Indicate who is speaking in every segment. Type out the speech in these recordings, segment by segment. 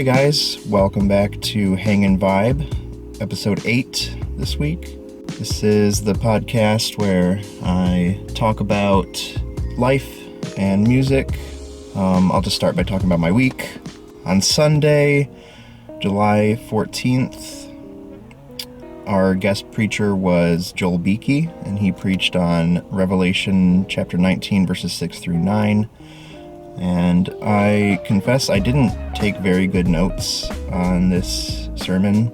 Speaker 1: Hey guys, welcome back to Hang and Vibe, episode 8 this week. This is the podcast where I talk about life and music. I'll just start by talking about my week. On Sunday, July 14th, our guest preacher was Joel Beakey, and he preached on Revelation chapter 19, verses 6 through 9. And I confess I didn't take very good notes on this sermon,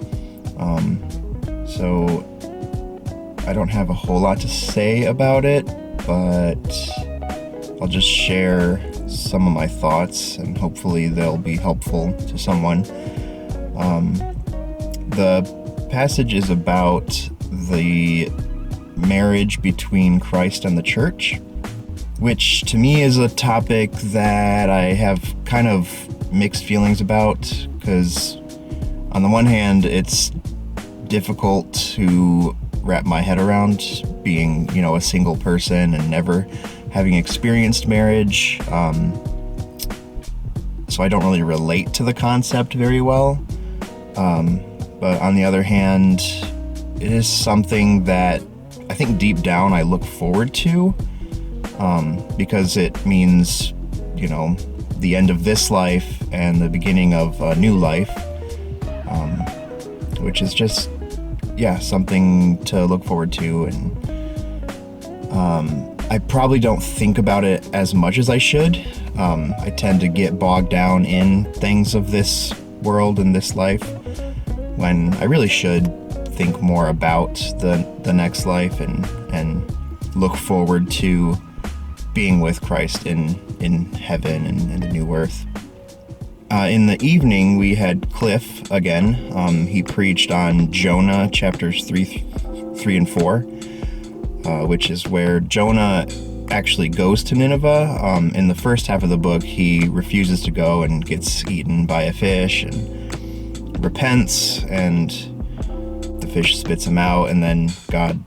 Speaker 1: so I don't have a whole lot to say about it, but I'll just share some of my thoughts, and hopefully they'll be helpful to someone. The passage is about the marriage between Christ and the church, which to me is a topic that I have kind of mixed feelings about, because on the one hand, it's difficult to wrap my head around being, a single person and never having experienced marriage. So I don't really relate to the concept very well. But on the other hand, it is something that I think deep down I look forward to. Because it means, the end of this life and the beginning of a new life, which is just, something to look forward to. And I probably don't think about it as much as I should. I tend to get bogged down in things of this world and this life, when I really should think more about the next life and look forward to being with Christ in heaven and the new earth. In the evening, we had Cliff again. He preached on Jonah chapters 3 and 4, which is where Jonah actually goes to Nineveh. In the first half of the book, he refuses to go and gets eaten by a fish and repents, and the fish spits him out, and then God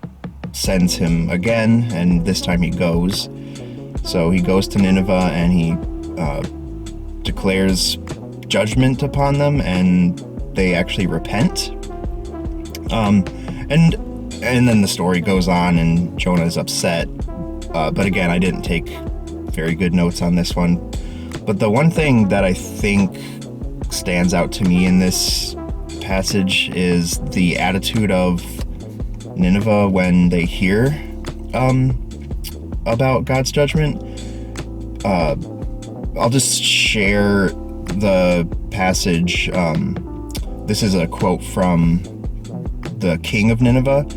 Speaker 1: sends him again, and this time he goes. So he goes to Nineveh and he declares judgment upon them, and they actually repent. And then the story goes on, and Jonah is upset. But again, I didn't take very good notes on this one. But the one thing that I think stands out to me in this passage is the attitude of Nineveh when they hear about God's judgment. I'll just share the passage. This is a quote from the king of Nineveh.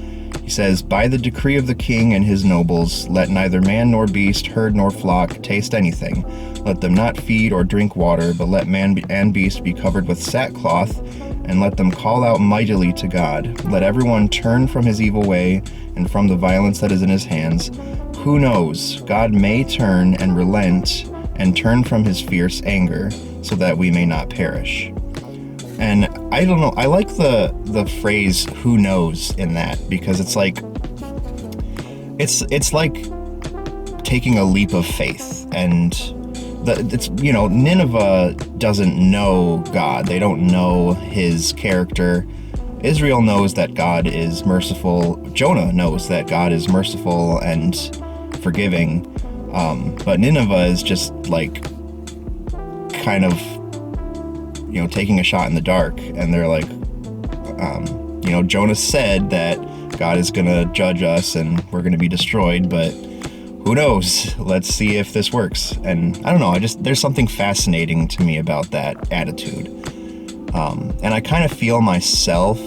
Speaker 1: He says, "By the decree of the king and his nobles, let neither man nor beast, herd nor flock taste anything. Let them not feed or drink water, but let man and beast be covered with sackcloth, and let them call out mightily to God. Let everyone turn from his evil way and from the violence that is in his hands. Who knows, God may turn and relent and turn from his fierce anger, so that we may not perish." And I don't know, I like the phrase "who knows" in that, because it's like taking a leap of faith. And Nineveh doesn't know God. They don't know his character. Israel knows that God is merciful. Jonah knows that God is merciful and forgiving. But Nineveh is just kind of, taking a shot in the dark. And they're like, Jonah said that God is going to judge us and we're going to be destroyed, but who knows? Let's see if this works. And I don't know, there's something fascinating to me about that attitude. And I kind of feel myself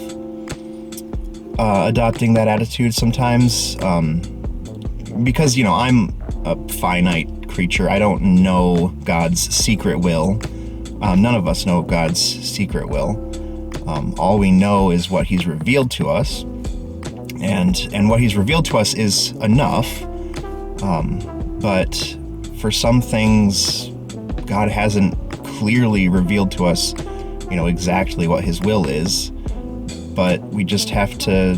Speaker 1: adopting that attitude sometimes, because, I'm a finite creature. I don't know God's secret will. None of us know God's secret will. All we know is what he's revealed to us, and what he's revealed to us is enough. But for some things, God hasn't clearly revealed to us, exactly what his will is. But we just have to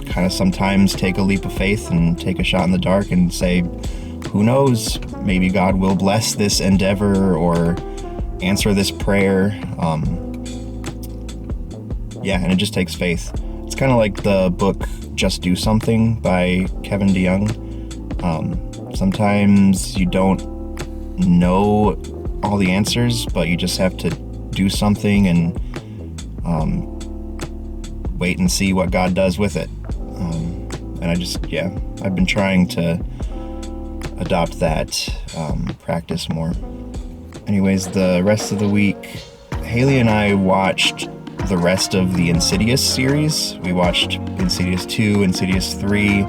Speaker 1: kind of sometimes take a leap of faith and take a shot in the dark and say, who knows, maybe God will bless this endeavor, or answer this prayer. And it just takes faith. It's kind of like the book Just Do Something by Kevin DeYoung. Sometimes you don't know all the answers, but you just have to do something and wait and see what God does with it. I've been trying to adopt that practice more. Anyways, the rest of the week, Haley and I watched the rest of the Insidious series. We watched Insidious 2, Insidious 3,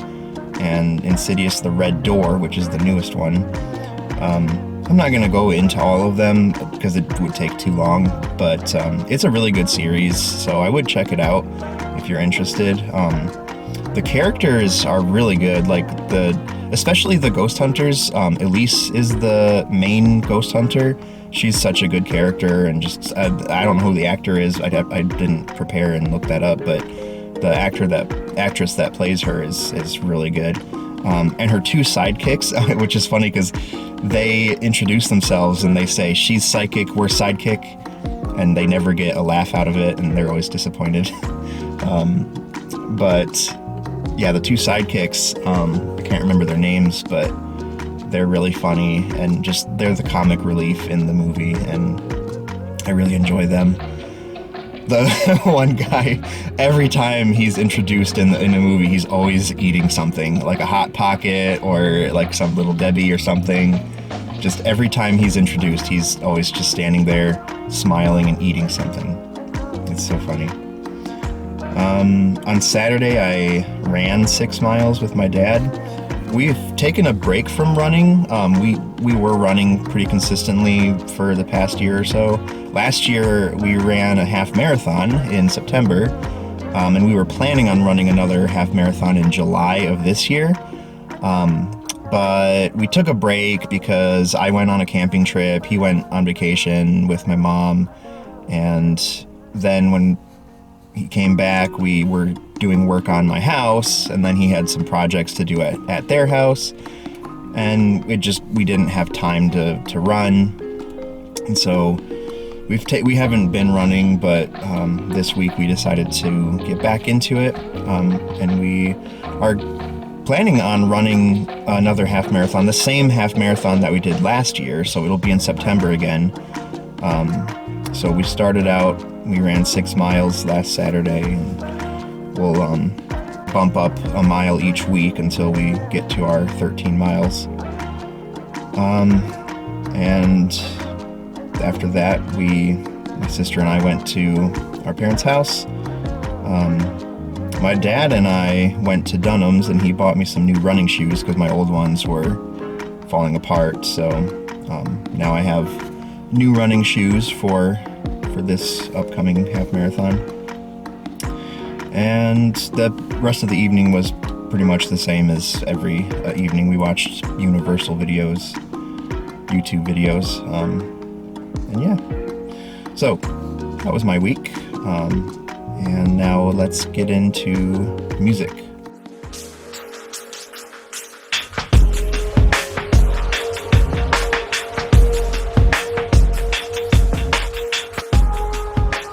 Speaker 1: and Insidious The Red Door, which is the newest one. I'm not going to go into all of them because it would take too long, but it's a really good series, so I would check it out if you're interested. The characters are really good, especially the ghost hunters. Elise is the main ghost hunter. She's such a good character, and just I don't know who the actor is. I didn't prepare and look that up, but the actress that plays her is really good. And her two sidekicks, which is funny because they introduce themselves and they say, "She's psychic, we're sidekick," and they never get a laugh out of it, and they're always disappointed. The two sidekicks, I can't remember their names, but they're really funny, and just they're the comic relief in the movie, and I really enjoy them. The one guy, every time he's introduced in a movie, he's always eating something, like a Hot Pocket or like some Little Debbie or something. Just every time he's introduced, he's always just standing there, smiling and eating something. It's so funny. On Saturday, I ran 6 miles with my dad. We've taken a break from running. We were running pretty consistently for the past year or so. Last year, we ran a half marathon in September, and we were planning on running another half marathon in July of this year. But we took a break because I went on a camping trip. He went on vacation with my mom, and then when he came back, we were doing work on my house, and then he had some projects to do at their house, and we didn't have time to run, and so we haven't been running, but this week we decided to get back into it, and we are planning on running another half marathon, the same half marathon that we did last year, so it'll be in September again. So we started out, we ran 6 miles last Saturday, and we'll bump up a mile each week until we get to our 13 miles. And after that, my sister and I went to our parents' house. My dad and I went to Dunham's, and he bought me some new running shoes because my old ones were falling apart. So now I have new running shoes for this upcoming half marathon. And the rest of the evening was pretty much the same as every evening. We watched Universal videos, YouTube videos, and yeah. So that was my week. And now let's get into music.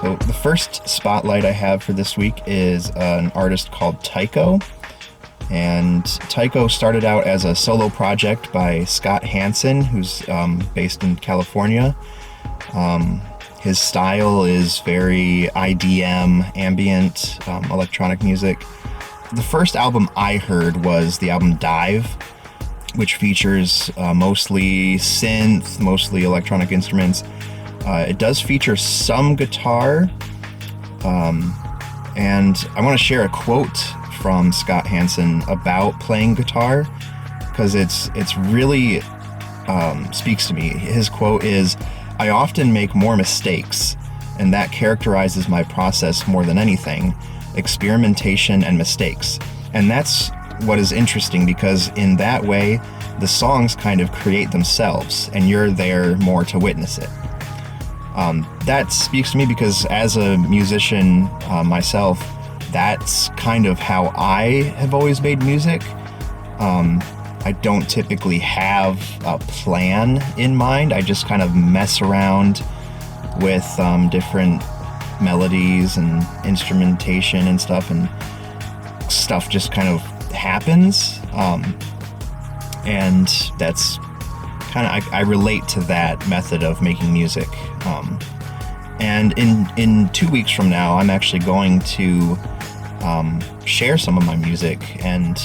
Speaker 1: So the first spotlight I have for this week is an artist called Tycho. And Tycho started out as a solo project by Scott Hansen, who's based in California. His style is very IDM, ambient, electronic music. The first album I heard was the album Dive, which features mostly synth, mostly electronic instruments. It does feature some guitar, and I want to share a quote from Scott Hansen about playing guitar, because it's really speaks to me. His quote is, "I often make more mistakes, and that characterizes my process more than anything, experimentation and mistakes." And that's what is interesting, because in that way, the songs kind of create themselves, and you're there more to witness it. That speaks to me because as a musician myself, that's kind of how I have always made music. I don't typically have a plan in mind. I just kind of mess around with different melodies and instrumentation and stuff, and stuff just kind of happens. And that's kind of, I relate to that method of making music. And in 2 weeks from now, I'm actually going to share some of my music, and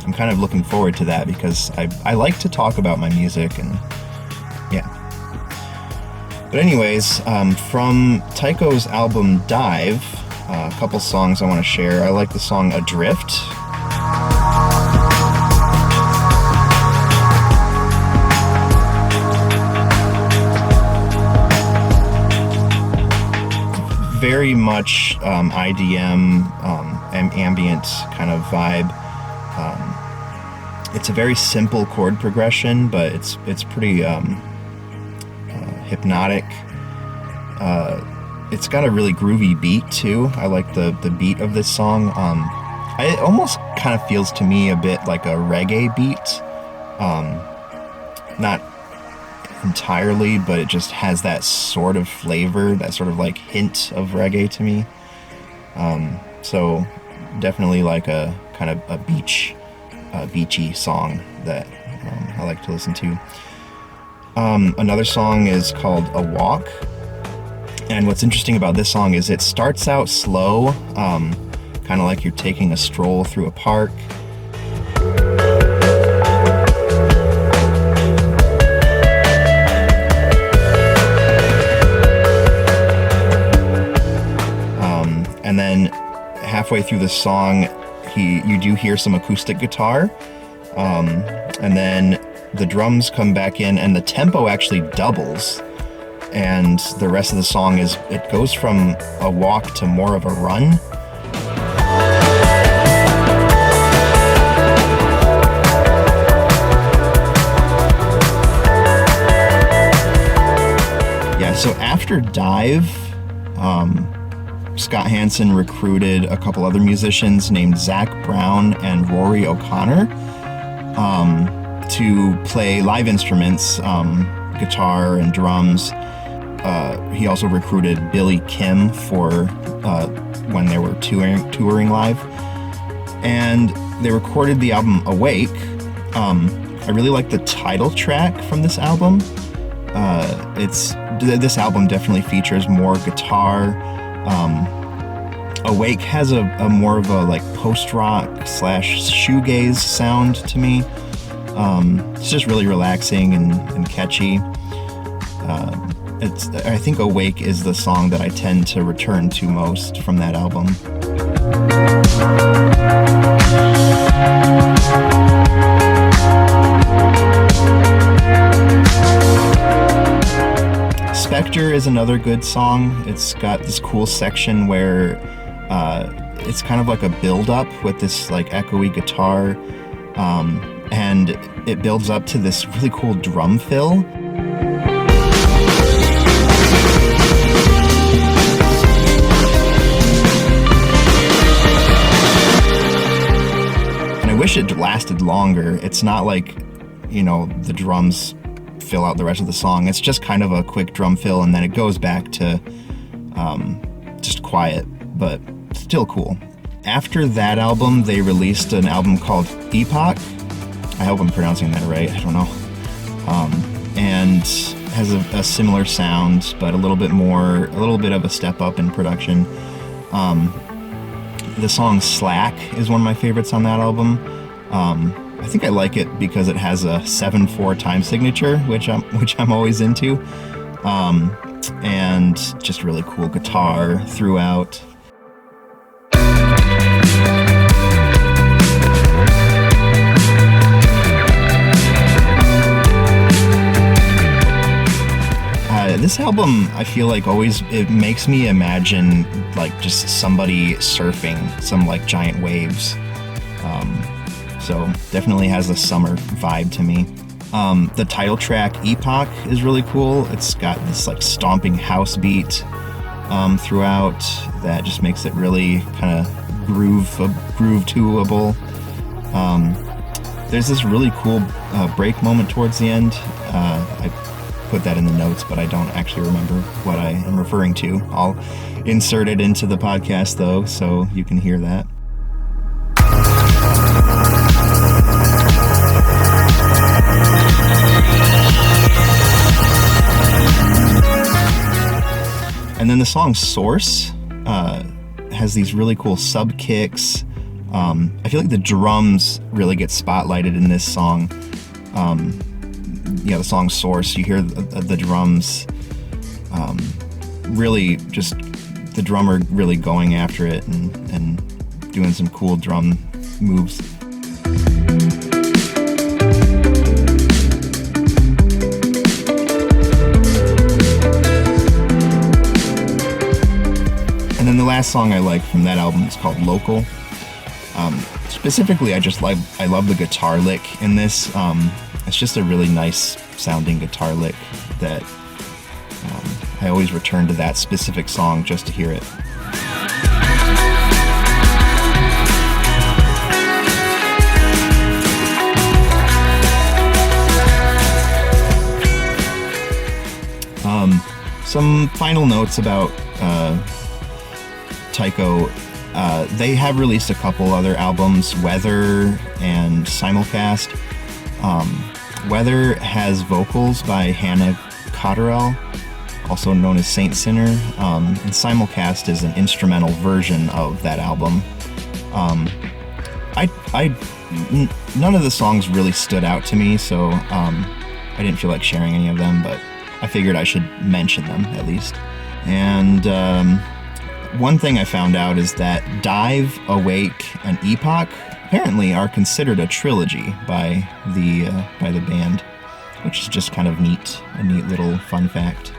Speaker 1: I'm kind of looking forward to that because I like to talk about my music, and yeah. But anyways, from Tycho's album Dive, a couple songs I want to share. I like the song Adrift. Very much IDM, ambient kind of vibe. It's a very simple chord progression, but it's pretty hypnotic. It's got a really groovy beat too. I like the beat of this song. It almost kind of feels to me a bit like a reggae beat. Not entirely, but it just has that sort of flavor, that sort of like hint of reggae to me. So definitely like a kind of a beachy song that I like to listen to. Another song is called A Walk, and what's interesting about this song is it starts out slow, kind of like you're taking a stroll through a park. And then halfway through the song, you do hear some acoustic guitar, and then the drums come back in, and the tempo actually doubles. And the rest of the song it goes from a walk to more of a run. Yeah, so after Dive, Scott Hansen recruited a couple other musicians named Zach Brown and Rory O'Connor to play live instruments, guitar and drums. He also recruited Billy Kim for when they were touring live. And they recorded the album Awake. I really like the title track from this album. This album definitely features more guitar. Awake has a more of a like post-rock / shoegaze sound to me. It's just really relaxing and catchy. I think Awake is the song that I tend to return to most from that album. Spectre is another good song. It's got this cool section where it's kind of like a build-up with this like echoey guitar, and it builds up to this really cool drum fill. And I wish it lasted longer. It's not like, the drums fill out the rest of the song. It's just kind of a quick drum fill, and then it goes back to just quiet, but still cool. After that album, they released an album called Epoch. I hope I'm pronouncing that right. I don't know. And has a similar sound, but a little bit of a step up in production. The song Slack is one of my favorites on that album. I think I like it because it has a 7/4 time signature, which I'm always into, and just really cool guitar throughout. This album, I feel like it makes me imagine like just somebody surfing some like giant waves. So definitely has a summer vibe to me. The title track Epoch is really cool. It's got this like stomping house beat throughout that just makes it really kind of groove-to-able. There's this really cool break moment towards the end. put that in the notes, but I don't actually remember what I am referring to. I'll insert it into the podcast, though, so you can hear that. And then the song Source has these really cool sub kicks. I feel like the drums really get spotlighted in this song. The song Source, you hear the drums really just, the drummer really going after it and doing some cool drum moves. And then the last song I like from that album is called Local. Specifically, I love the guitar lick in this. It's just a really nice sounding guitar lick that I always return to that specific song just to hear it. Some final notes about Tycho. They have released a couple other albums, Weather and Simulcast. Weather has vocals by Hannah Cotterell, also known as Saint Sinner, and Simulcast is an instrumental version of that album. None of the songs really stood out to me, so I didn't feel like sharing any of them, but I figured I should mention them at least. And one thing I found out is that Dive, Awake, and Epoch apparently are considered a trilogy by the band, which is just kind of neat, a neat little fun fact.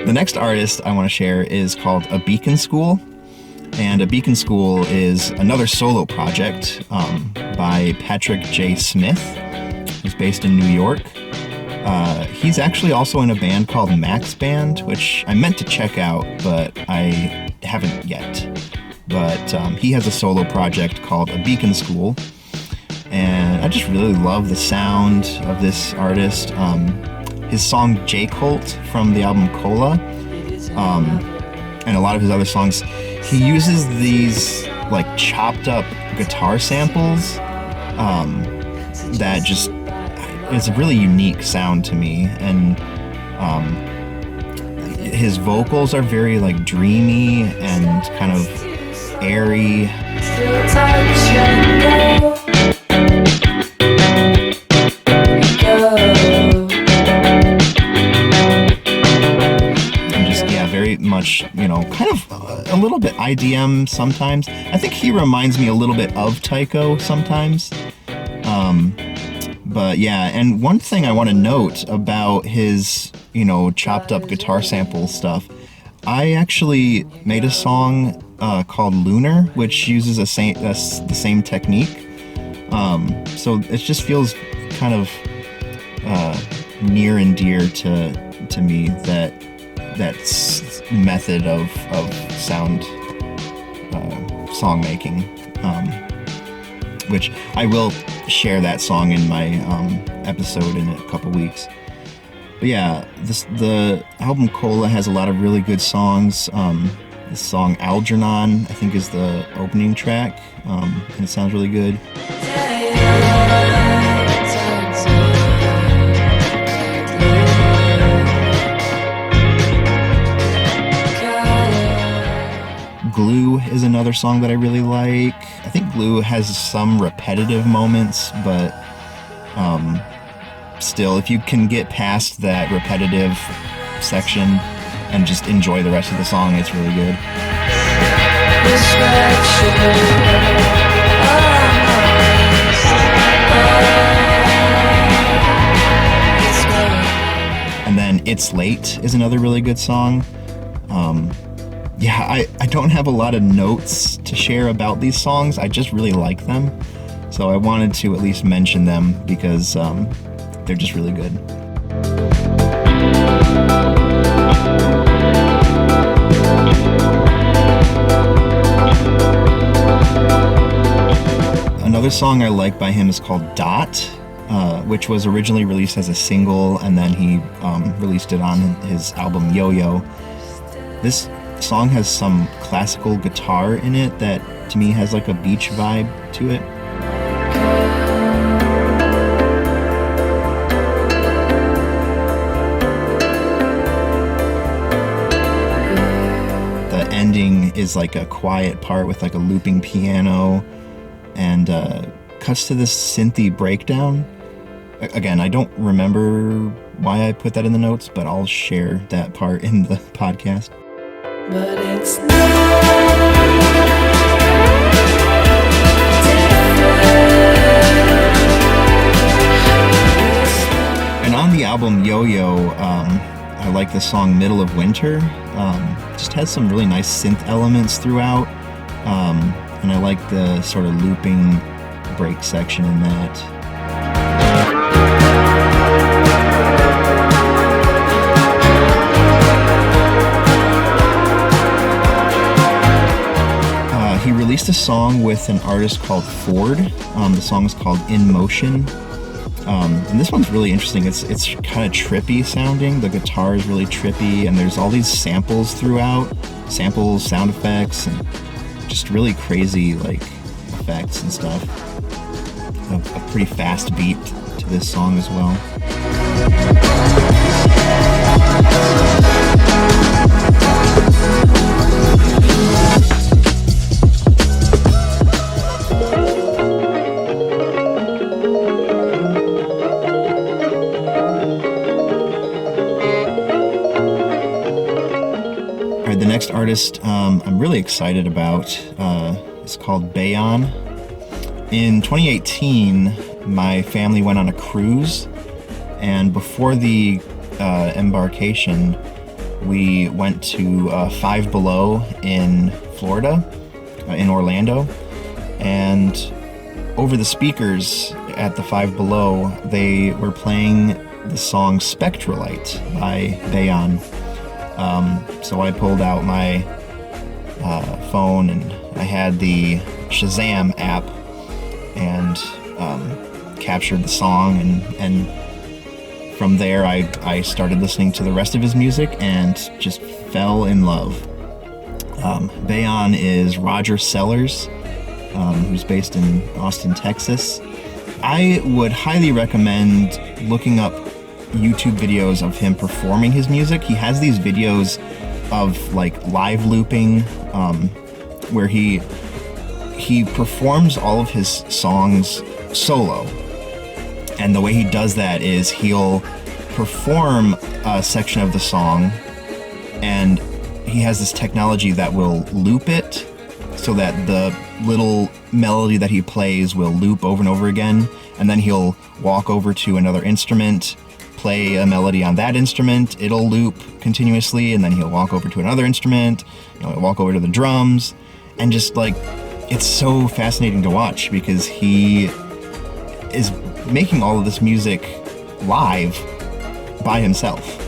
Speaker 1: The next artist I want to share is called A Beacon School, and A Beacon School is another solo project by Patrick J. Smith, who's based in New York. He's actually also in a band called Max Band, which I meant to check out, but I haven't yet. But he has a solo project called A Beacon School, and I just really love the sound of this artist. His song J-Cult from the album Cola, and a lot of his other songs, he uses these like chopped up guitar samples that just, it's a really unique sound to me, and his vocals are very like dreamy and kind of airy. And just, yeah, very much, kind of a little bit IDM sometimes. I think he reminds me a little bit of Tycho sometimes. But yeah, and one thing I want to note about his, chopped up guitar sample stuff, I actually made a song called Lunar, which uses the same technique. So it just feels kind of near and dear to me, that method of song making, which I will share that song in my episode in a couple weeks. But yeah, the album Cola has a lot of really good songs. The song Algernon, I think, is the opening track, and it sounds really good. Glue is another song that I really like. I think Glue has some repetitive moments, but still, if you can get past that repetitive section and just enjoy the rest of the song, it's really good. And then It's Late is another really good song. Yeah, I don't have a lot of notes to share about these songs. I just really like them. So I wanted to at least mention them because they're just really good. Another song I like by him is called Dot, which was originally released as a single, and then he released it on his album Yo-Yo. This song has some classical guitar in it that to me has like a beach vibe to it. The ending is like a quiet part with like a looping piano and cuts to this synthy breakdown. Again, I don't remember why I put that in the notes, but I'll share that part in the podcast.
Speaker 2: But it's not
Speaker 1: and on the album Yo-Yo, I like the song Middle of Winter. Just has some really nice synth elements throughout, and I like the sort of looping break section in that. He released a song with an artist called Ford. The song is called In Motion. And this one's really interesting. It's kind of trippy sounding. The guitar is really trippy, and there's all these samples throughout. Samples, sound effects, and just really crazy like effects and stuff. A pretty fast beat to this song as well. The next artist I'm really excited about is called Bayonne. In 2018, my family went on a cruise, and before the embarkation, we went to Five Below in Florida, in Orlando, and over the speakers at the Five Below, they were playing the song Spectralite by Bayonne. So I pulled out my phone and I had the Shazam app and captured the song, and from there I started listening to the rest of his music and just fell in love. Bayonne is Roger Sellers, who's based in Austin, Texas. I would highly recommend looking up YouTube videos of him performing his music. He has these videos of like live looping, where he performs all of his songs solo. And the way he does that is he'll perform a section of the song, and he has this technology that will loop it so that the little melody that he plays will loop over and over again, and then he'll walk over to another instrument, play a melody on that instrument, it'll loop continuously, and then he'll walk over to another instrument, walk over to the drums, and just like, it's so fascinating to watch because he is making all of this music live by himself.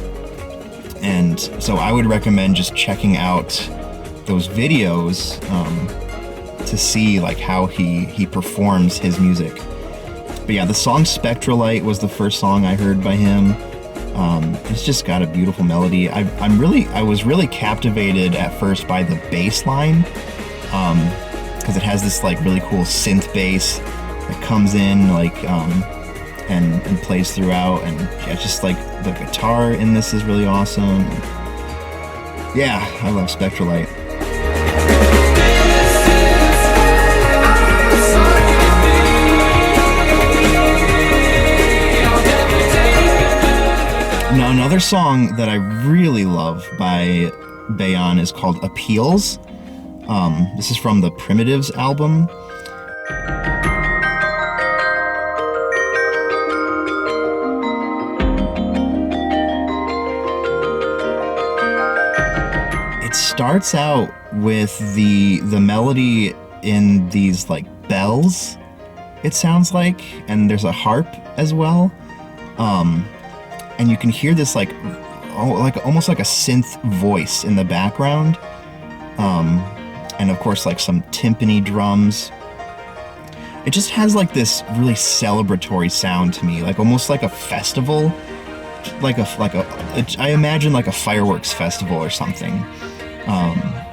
Speaker 1: And so I would recommend just checking out those videos to see like how he performs his music. But yeah, the song Spectralite was the first song I heard by him. It's just got a beautiful melody. I was really captivated at first by the bass line, because it has this like really cool synth bass that comes in like and plays throughout, and yeah, just like the guitar in this is really awesome. Yeah, I love Spectralite. Now, another song that I really love by Bayonne is called Appeals. This is from the Primitives album. It starts out with the melody in these like bells, it sounds like, and there's a harp as well. And you can hear this like almost like a synth voice in the background, and of course like some timpani drums. it just has like this really celebratory sound to me, like almost like a festival, I imagine like a fireworks festival or something.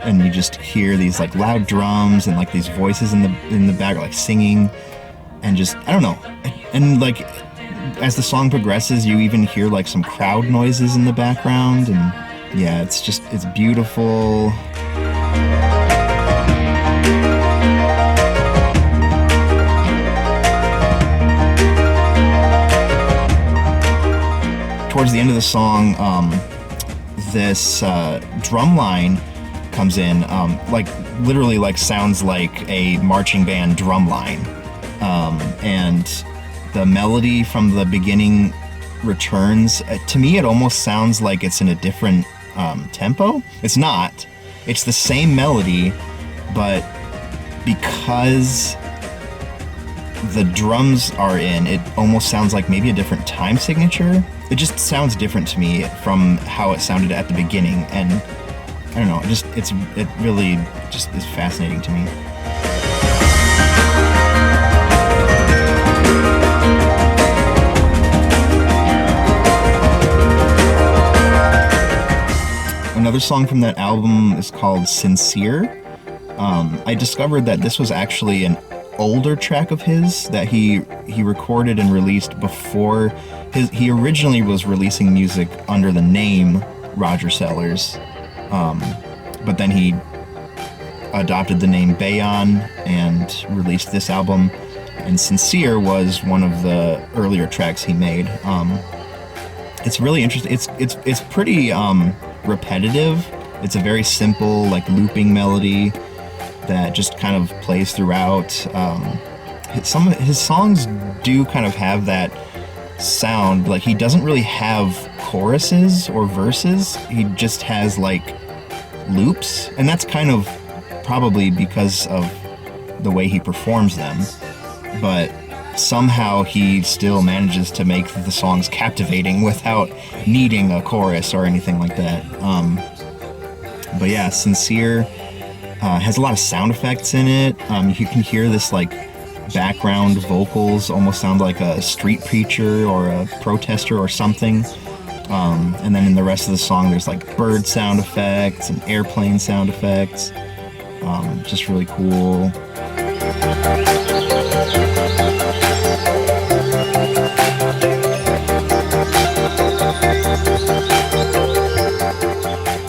Speaker 1: And you just hear these like loud drums and like these voices in the back, like singing, and just I don't know. And like as the song progresses, you even hear like some crowd noises in the background, and yeah, it's beautiful. Towards the end of the song, this drum line comes in, like literally like sounds like a marching band drum line, and the melody from the beginning returns. To me, it almost sounds like it's in a different tempo. It's not. It's the same melody, but because the drums are in, it almost sounds like maybe a different time signature. It just sounds different to me from how it sounded at the beginning, and I don't know, it really just is fascinating to me. Another song from that album is called Sincere. I discovered that this was actually an older track of his that he recorded and released before he originally was releasing music under the name Roger Sellers, but then he adopted the name Bayonne and released this album, and Sincere was one of the earlier tracks he made. It's really interesting. It's pretty repetitive. It's a very simple like looping melody that just kind of plays throughout. Some of his songs do kind of have that sound. Like he doesn't really have choruses or verses. He just has like loops, and that's kind of probably because of the way he performs them. But somehow he still manages to make the songs captivating without needing a chorus or anything like that. But yeah, Sincere has a lot of sound effects in it. You can hear this like background vocals almost sound like a street preacher or a protester or something. And then in the rest of the song, there's like bird sound effects and airplane sound effects. Just really cool.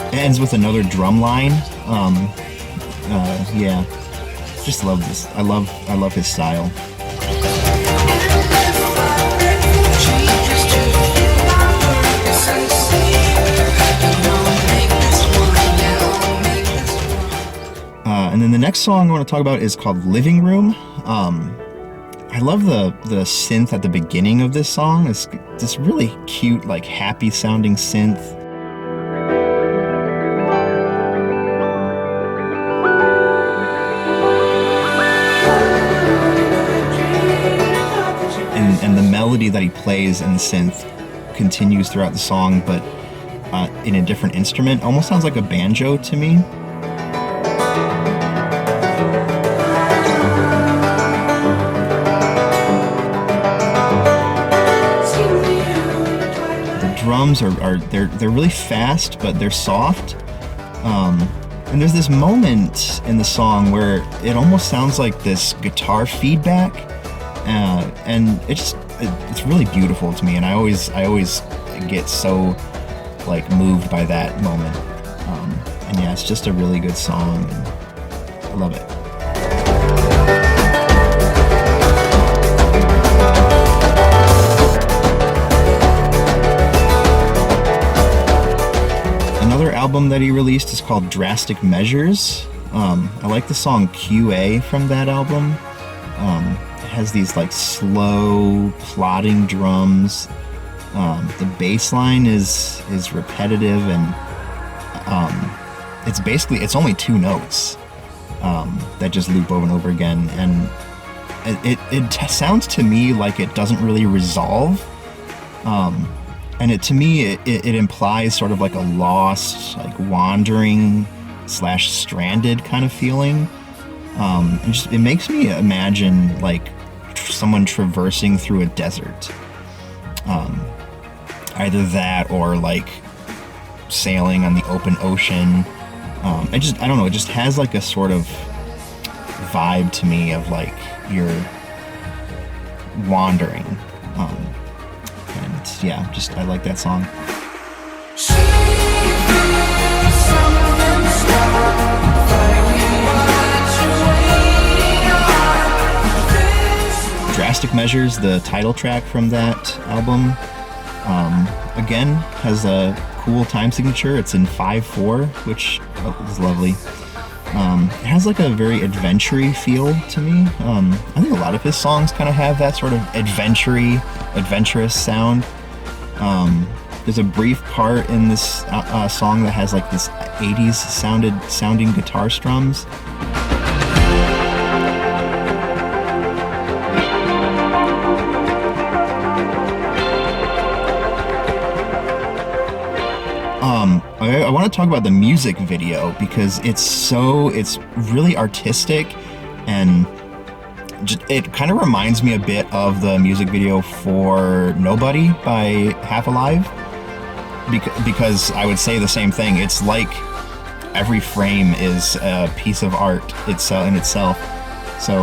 Speaker 1: It ends with another drum line. Yeah, just love this. I love his style. And then the next song I want to talk about is called Living Room. I love the synth at the beginning of this song. It's this really cute, like happy sounding synth. And the melody that he plays in the synth continues throughout the song, but in a different instrument. Almost sounds like a banjo to me. Drums they're really fast, but they're soft. And there's this moment in the song where it almost sounds like this guitar feedback, and it's really beautiful to me. And I always get so like moved by that moment. And yeah, it's just a really good song. I love it. Another album that he released is called Drastic Measures. I like the song QA from that album. It has these like slow, plodding drums. The bass line is repetitive, and it's only two notes that just loop over and over again, and it sounds to me like it doesn't really resolve. And to me, it implies sort of like a lost, like wandering / stranded kind of feeling. And just, it makes me imagine like someone traversing through a desert. Either that or like sailing on the open ocean. I don't know, it just has like a sort of vibe to me of like you're wandering. And yeah, just I like that song. Drastic Measures, the title track from that album, again has a cool time signature. It's in 5/4, which is lovely. It has like a very adventure-y feel to me. I think a lot of his songs kind of have that sort of adventurous sound. There's a brief part in this song that has like this 80s sounding guitar strums. I want to talk about the music video because it's really artistic, and it kind of reminds me a bit of the music video for Nobody by Half Alive, because I would say the same thing. It's like every frame is a piece of art in itself. So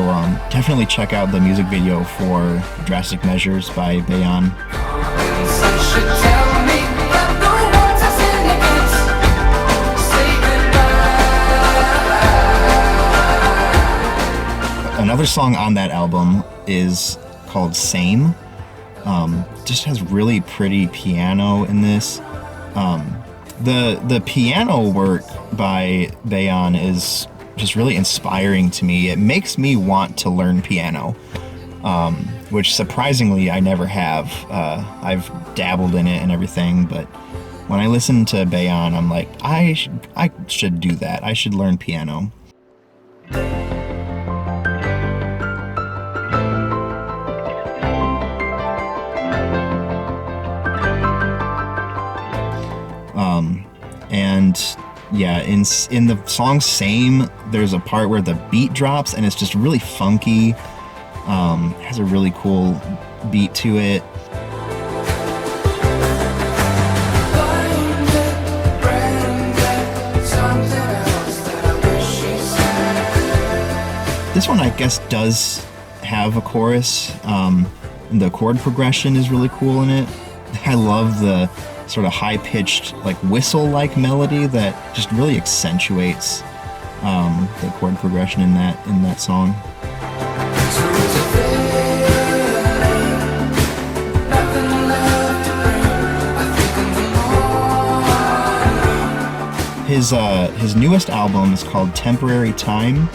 Speaker 1: definitely check out the music video for Drastic Measures by Bayonne. Another song on that album is called Same. Just has really pretty piano in this. The piano work by Bayonne is just really inspiring to me. It makes me want to learn piano, which surprisingly I never have. I've dabbled in it and everything, but when I listen to Bayonne, I'm like, I should do that. I should learn piano. And yeah, in the song Same, there's a part where the beat drops and it's just really funky. It has a really cool beat to it. This one, I guess, does have a chorus. The chord progression is really cool in it. I love the sort of high-pitched, like whistle-like melody that just really accentuates the chord progression in that song. His newest album is called Temporary Time,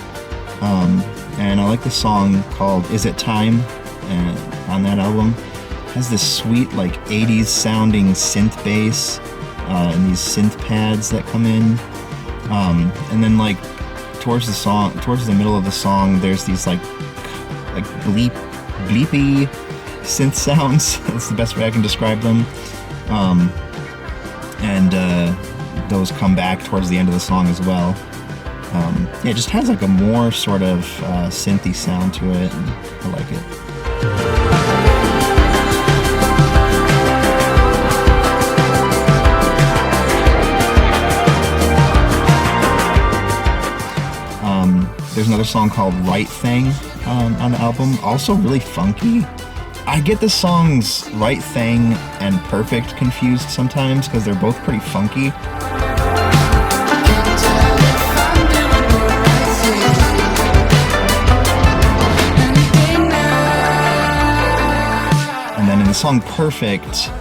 Speaker 1: and I like the song called Is It Time on that album. Has this sweet like 80s sounding synth bass and these synth pads that come in, and then like towards the middle of the song, there's these like bleepy synth sounds. That's the best way I can describe them. And those come back towards the end of the song as well. Yeah, it just has like a more sort of synthy sound to it, and I like it. There's another song called Right Thing on the album, also really funky. I get the songs Right Thing and Perfect confused sometimes because they're both pretty funky. And then in the song Perfect,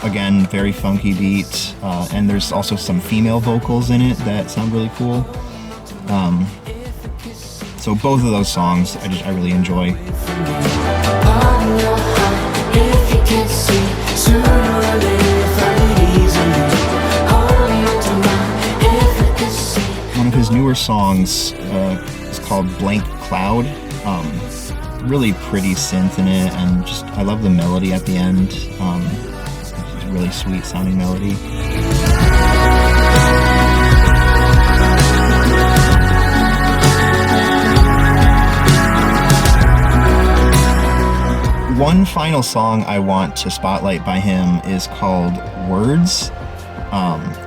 Speaker 1: again, very funky beat, and there's also some female vocals in it that sound really cool. So both of those songs I really enjoy. One of his newer songs is called Blank Cloud. Really pretty synth in it, and just I love the melody at the end. It's a really sweet sounding melody. one final song I want to spotlight by him is called Words.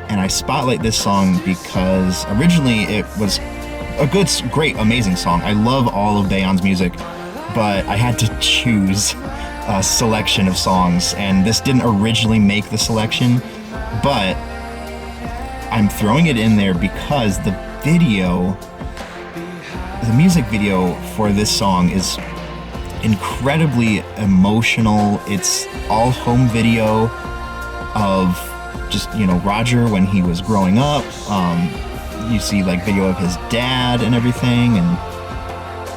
Speaker 1: And I spotlight this song because originally it was a good, great, amazing song. I love all of Bayonne's music, but I had to choose a selection of songs, and this didn't originally make the selection, but I'm throwing it in there because the music video for this song is incredibly emotional. It's all home video of just, Roger when he was growing up. You see like video of his dad and everything,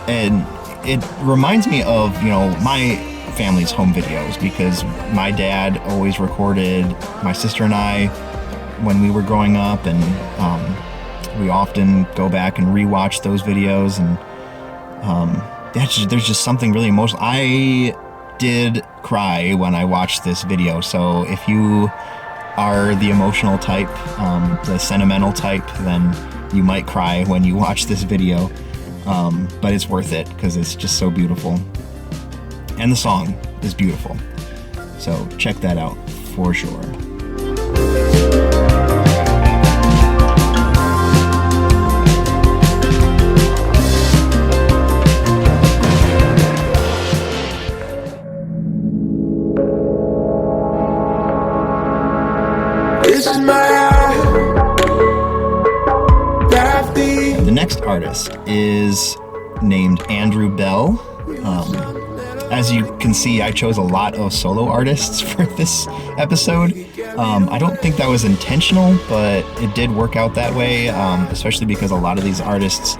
Speaker 1: and it reminds me of, my family's home videos, because my dad always recorded my sister and I when we were growing up, and we often go back and rewatch those videos, and there's just something really emotional. I did cry when I watched this video, so if you are the emotional type, the sentimental type, then you might cry when you watch this video, but it's worth it because it's just so beautiful, and the song is beautiful, so check that out for sure. The next artist is named Andrew Belle. As you can see, I chose a lot of solo artists for this episode. I don't think that was intentional, but it did work out that way, especially because a lot of these artists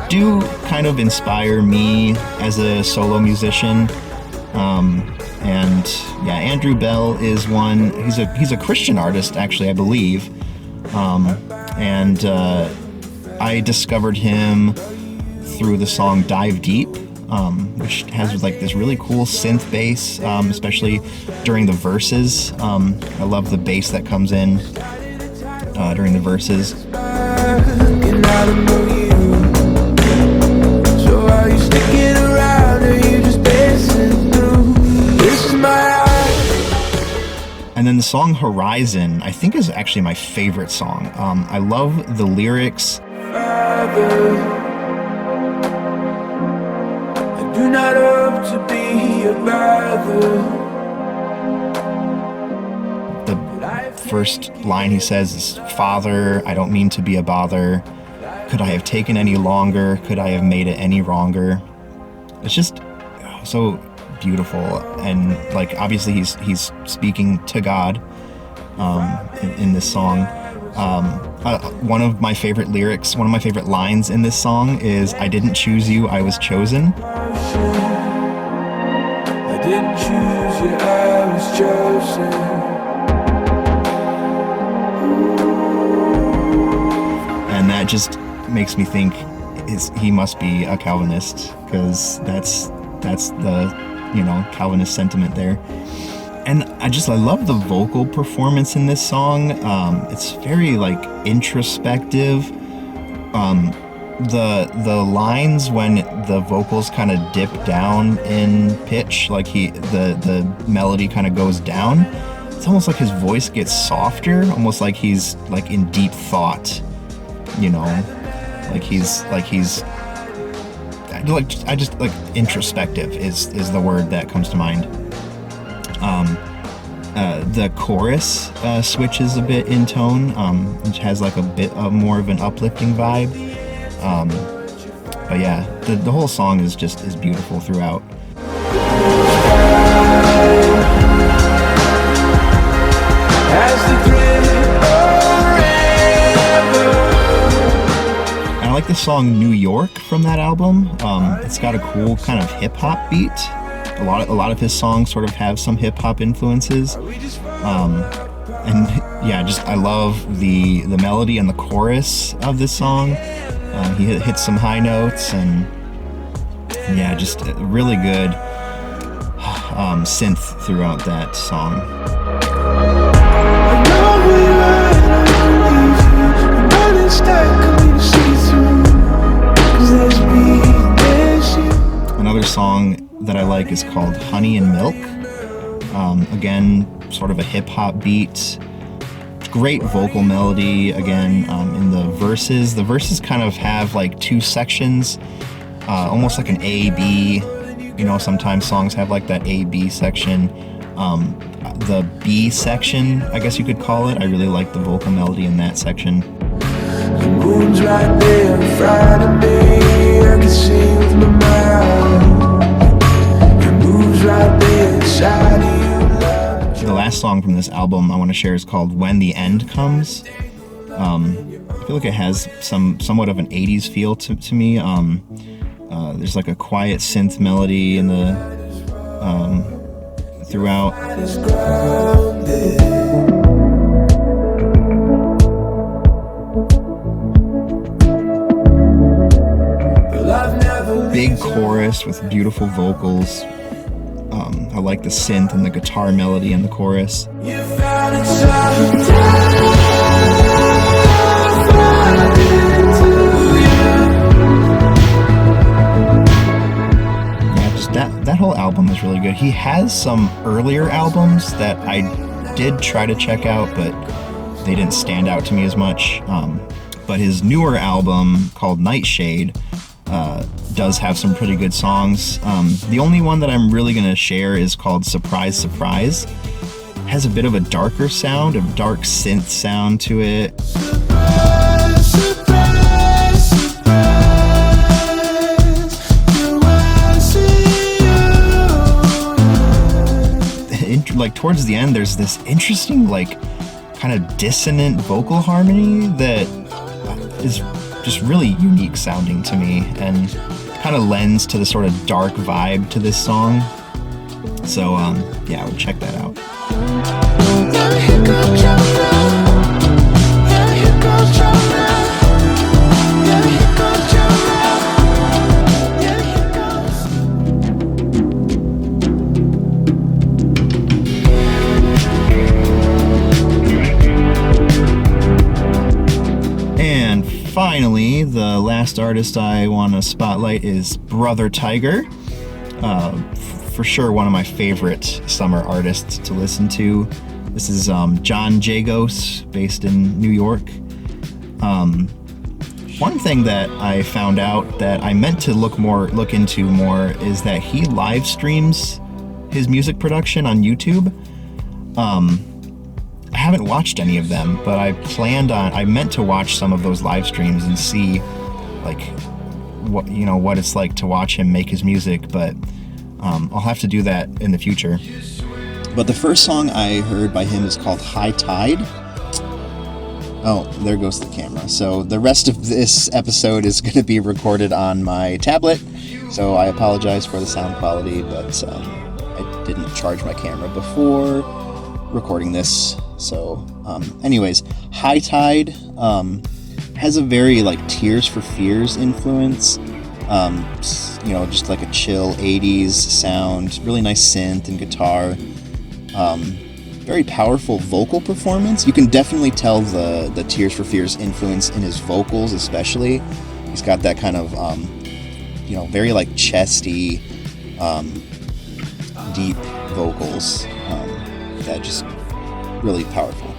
Speaker 1: do kind of inspire me as a solo musician. And yeah, Andrew Belle is one. He's a Christian artist, actually, I believe. And I discovered him through the song Dive Deep, which has like this really cool synth bass, especially during the verses. I love the bass that comes in during the verses. And then the song Horizon, I think, is actually my favorite song. I love the lyrics. Father, I do not hope to be a father. The first line he says is, "Father, I don't mean to be a bother. Could I have taken any longer? Could I have made it any wronger?" It's just so beautiful, and like obviously he's speaking to God in this song. One of my favorite lyrics, one of my favorite lines in this song is, "I didn't choose you, I was chosen." I didn't choose you, I was chosen. And that just makes me think he must be a Calvinist, because that's the Calvinist sentiment there. And I love the vocal performance in this song. It's very like introspective. The lines when the vocals kind of dip down in pitch, like the melody kind of goes down, it's almost like his voice gets softer, almost like he's like in deep thought, like he's introspective is the word that comes to mind. The chorus switches a bit in tone, which has like a bit more of an uplifting vibe. But yeah, the whole song is beautiful throughout. I like the song New York from that album. It's got a cool kind of hip hop beat. A lot of his songs sort of have some hip hop influences. And yeah, I love the melody and the chorus of this song. He hits some high notes, and yeah, just really good synth throughout that song. Another song that I like like is called Honey and Milk. Again, sort of a hip-hop beat. Great vocal melody, again, in the verses. The verses kind of have like two sections, almost like an A-B. You know, sometimes songs have like that A-B section. The B section, I guess you could call it, I really like the vocal melody in that section.
Speaker 2: The moon's right there in front of me, I can see with my mind. It moves right there inside of you.
Speaker 1: The last song from this album I want to share is called When the End Comes. I feel like it has somewhat of an 80s feel to me. There's like a quiet synth melody in the throughout. Big chorus with beautiful vocals. I like the synth and the guitar melody in the chorus. That whole album is really good. He has some earlier albums that I did try to check out, but they didn't stand out to me as much. But his newer album called Nightshade does have some pretty good songs. The only one that I'm really going to share is called Surprise Surprise. It has a bit of a darker sound, a dark synth sound to it. Like towards the end, there's this interesting, like, kind of dissonant vocal harmony that is just really unique sounding to me and kind of lends to the sort of dark vibe to this song. So yeah, I would check that out. Finally, the last artist I want to spotlight is Brothertiger. For sure one of my favorite summer artists to listen to. This is John Jagos, based in New York. One thing that I found out that I meant to look into more is that he live streams his music production on YouTube. I haven't watched any of them, but I meant to watch some of those live streams and see like what it's like to watch him make his music, but I'll have to do that in the future. But the first song I heard by him is called High Tide. Oh, there goes the camera. So the rest of this episode is going to be recorded on my tablet, so I apologize for the sound quality, but I didn't charge my camera before recording this. So anyways, High Tide has a very like Tears for Fears influence, just like a chill 80s sound, really nice synth and guitar, very powerful vocal performance. You can definitely tell the Tears for Fears influence in his vocals, especially. He's got that kind of very like chesty, deep vocals that just really powerful.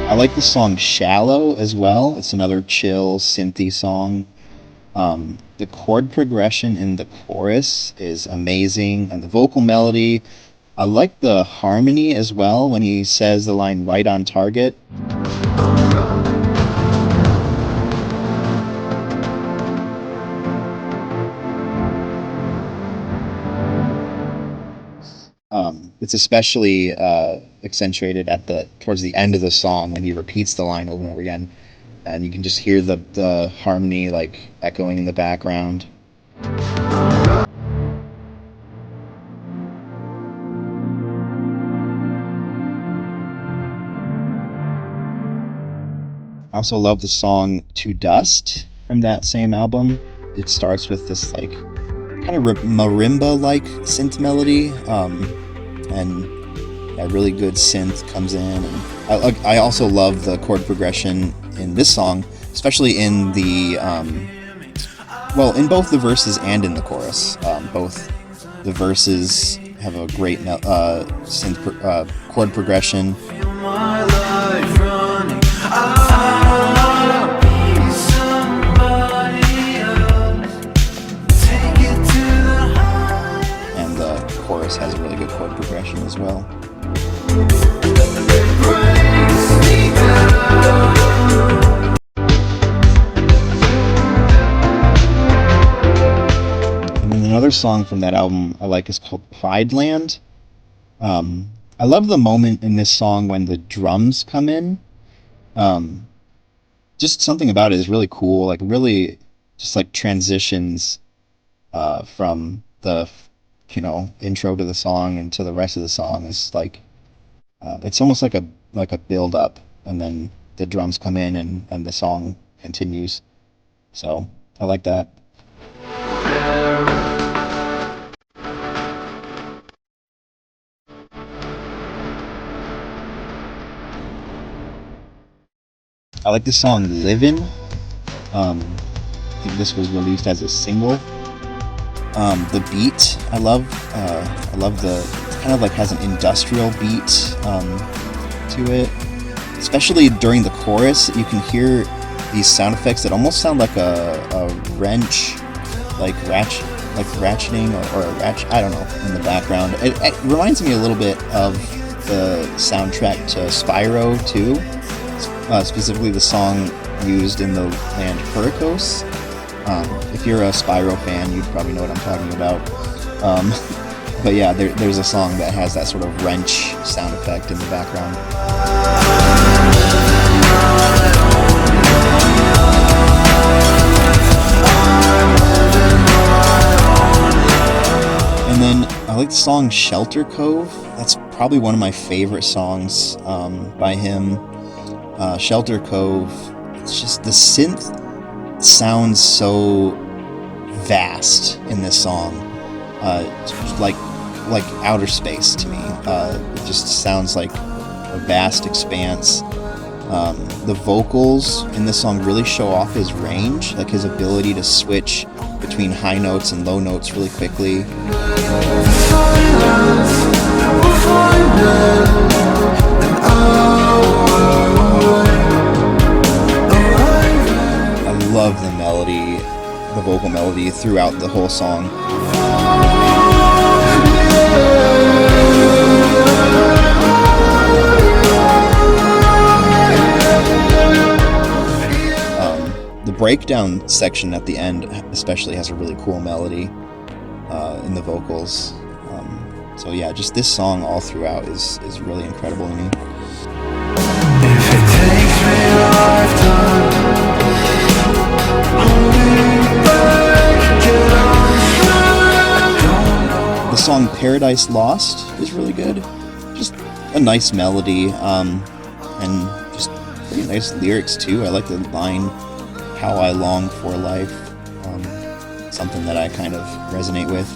Speaker 1: I like the song Shallow as well. It's another chill, synthy song. The chord progression in the chorus is amazing, and the vocal melody. I like the harmony as well when he says the line "right on target." It's especially accentuated towards the end of the song when he repeats the line over and over again, and you can just hear the harmony like echoing in the background. I also love the song To Dust from that same album. It starts with this like kind of marimba-like synth melody, and a really good synth comes in. And I also love the chord progression in this song, especially in the in both the verses and in the chorus. Both the verses have a great synth chord progression. And the chorus has a really good chord progression as well. Another song from that album I like is called Pride Land. I love the moment in this song when the drums come in. Just something about it is really cool, like really just like transitions from the intro to the song and to the rest of the song. Is like it's almost like a build up, and then the drums come in and the song continues. So I like that. I like the song Livin'. I think this was released as a single. The beat, I love it kind of like has an industrial beat to it. Especially during the chorus, you can hear these sound effects that almost sound like a wrench, like ratcheting or a ratchet, I don't know, in the background. It reminds me a little bit of the soundtrack to Spyro 2. Specifically the song used in the land Purikos. If you're a Spyro fan, you'd probably know what I'm talking about. But yeah, there's a song that has that sort of wrench sound effect in the background. And then I like the song Shelter Cove. That's probably one of my favorite songs by him. Shelter Cove, it's just the synth sounds so vast in this song, like outer space to me. It just sounds like a vast expanse. The vocals in this song really show off his range, like his ability to switch between high notes and low notes really quickly. I love the melody, the vocal melody throughout the whole song. The breakdown section at the end especially has a really cool melody in the vocals. So yeah, just this song all throughout is really incredible to me.
Speaker 2: If it takes me a lifetime,
Speaker 1: the song Paradise Lost is really good. Just a nice melody, and just pretty nice lyrics too. I like the line, "How I long for life," something that I kind of resonate with.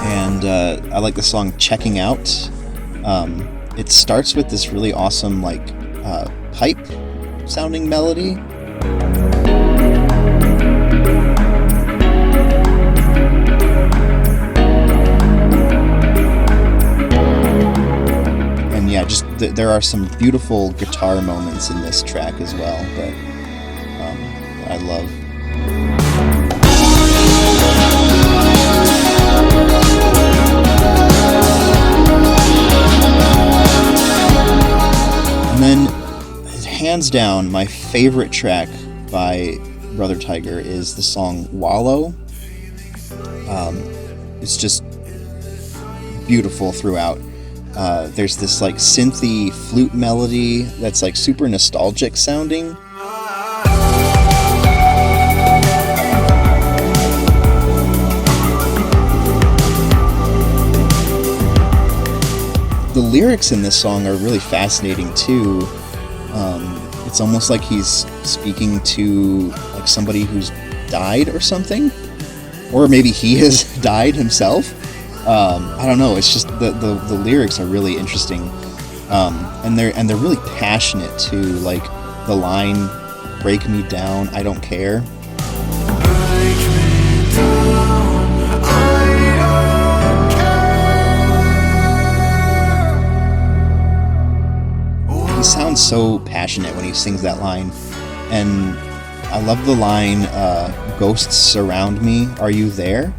Speaker 1: And I like the song Checking Out. It starts with this really awesome pipe sounding melody. And yeah, just there are some beautiful guitar moments in this track as well that I love. And then, hands down, my favorite track by Brothertiger is the song Wallow. It's just beautiful throughout. There's this like synthy flute melody that's like super nostalgic sounding. The lyrics in this song are really fascinating too.
Speaker 3: it's almost like he's speaking to like somebody who's died or something, or maybe he has died himself. I don't know. It's just the lyrics are really interesting, and they're really passionate too. Like the line, "Break me down, I don't care." He sounds so passionate when he sings that line, and I love the line, "Ghosts surround me, are you there?"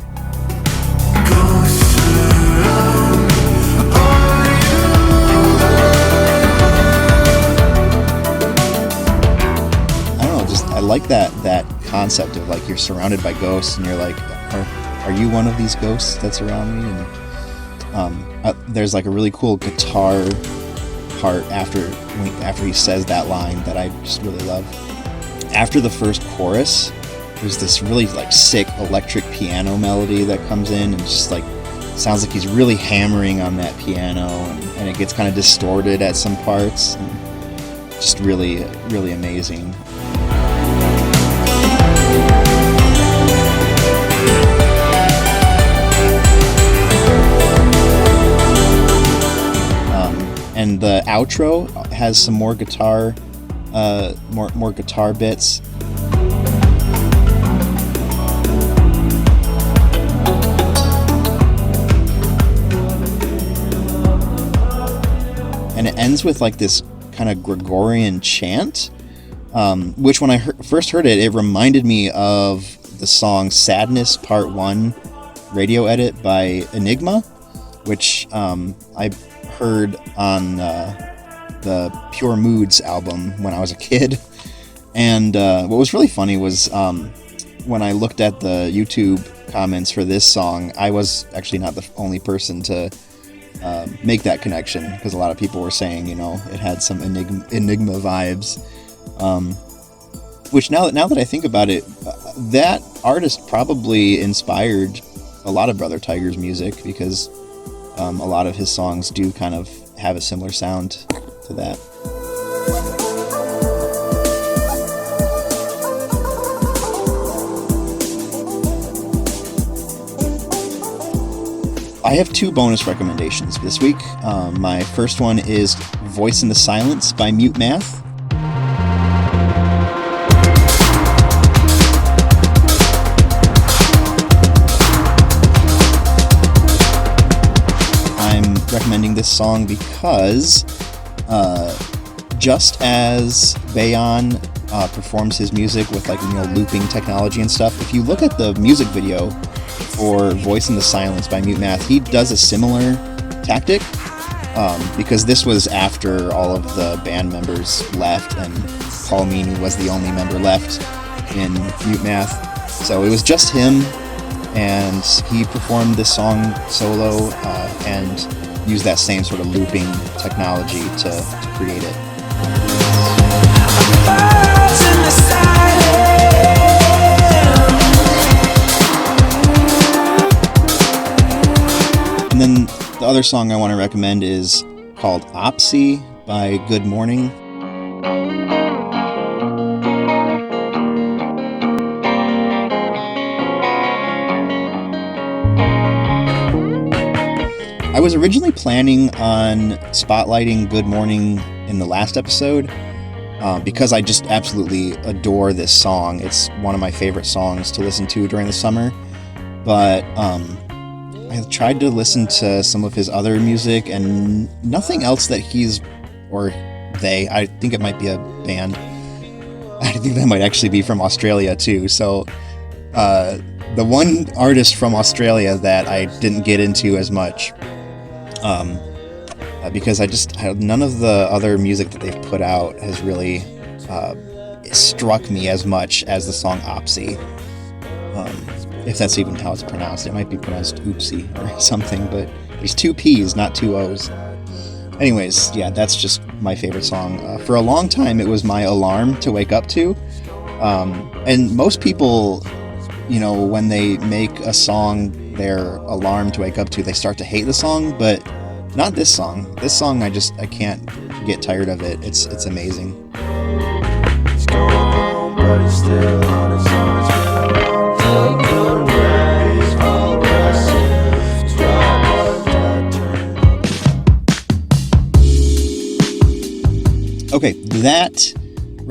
Speaker 3: I like that concept of like you're surrounded by ghosts and you're like, are you one of these ghosts that's around me? And there's like a really cool guitar part after he says that line that I just really love. After the first chorus, there's this really like sick electric piano melody that comes in and just like sounds like he's really hammering on that piano, and it gets kind of distorted at some parts, and just really, really amazing. And the outro has some more guitar, more guitar bits. And it ends with like this kind of Gregorian chant, which when I first heard it, it reminded me of the song "Sadness Part 1" radio edit by Enigma, which I heard on the Pure Moods album when I was a kid. And what was really funny was when I looked at the YouTube comments for this song, I was actually not the only person to make that connection, because a lot of people were saying, you know, it had some Enigma vibes. Which now that I think about it, that artist probably inspired a lot of Brothertiger's music, because a lot of his songs do kind of have a similar sound to that. I have two bonus recommendations this week. My first one is "Voice in the Silence" by Mute Math. Recommending this song because just as Bayonne performs his music with like, you know, looping technology and stuff, if you look at the music video for "Voice in the Silence" by Mute Math, he does a similar tactic, because this was after all of the band members left and Paul Meany was the only member left in Mute Math, so it was just him, and he performed this song solo and use that same sort of looping technology to create it. And then the other song I want to recommend is called "Opsy" by Good Morning. I was originally planning on spotlighting Good Morning in the last episode because I just absolutely adore this song. It's one of my favorite songs to listen to during the summer. But I tried to listen to some of his other music, and nothing else that he's, or they, I think it might be a band. I think that might actually be from Australia too. So the one artist from Australia that I didn't get into as much, because none of the other music that they've put out has really struck me as much as the song "Opsy." If that's even how it's pronounced. It might be pronounced "oopsie" or something, but there's two P's, not two O's. Anyways, yeah, that's just my favorite song. For a long time, it was my alarm to wake up to. And most people, you know, when they make a song their alarm to wake up to, they start to hate the song, but not this song. This song, I can't get tired of it. It's amazing.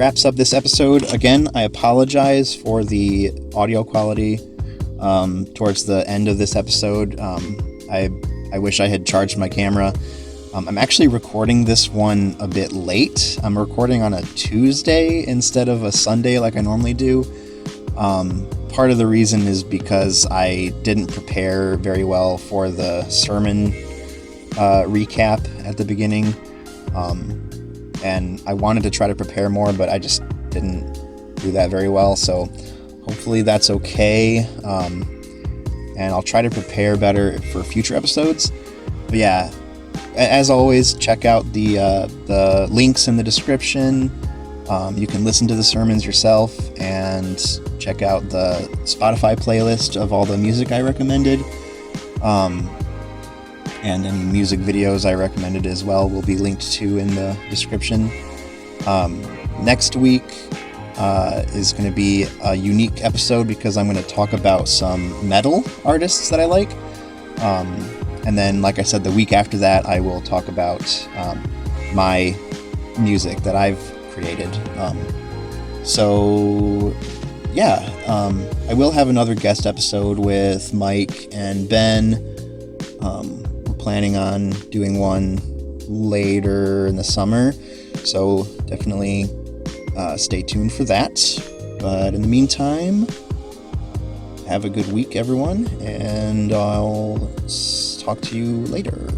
Speaker 3: wraps up this episode. Again, I apologize for the audio quality towards the end of this episode. I wish I had charged my camera. I'm actually recording this one a bit late. I'm recording on a Tuesday instead of a Sunday like I normally do. Part of the reason is because I didn't prepare very well for the sermon recap at the beginning. And I wanted to try to prepare more, but I just didn't do that very well. So hopefully that's okay. And I'll try to prepare better for future episodes. But yeah, as always, check out the links in the description. You can listen to the sermons yourself and check out the Spotify playlist of all the music I recommended. And any music videos I recommended as well will be linked to in the description. Next week is going to be a unique episode because I'm going to talk about some metal artists that I like. And then, like I said, the week after that, I will talk about my music that I've created. I will have another guest episode with Mike and Ben. We're planning on doing one later in the summer, so definitely stay tuned for that. But in the meantime, have a good week, everyone, and I'll talk to you later.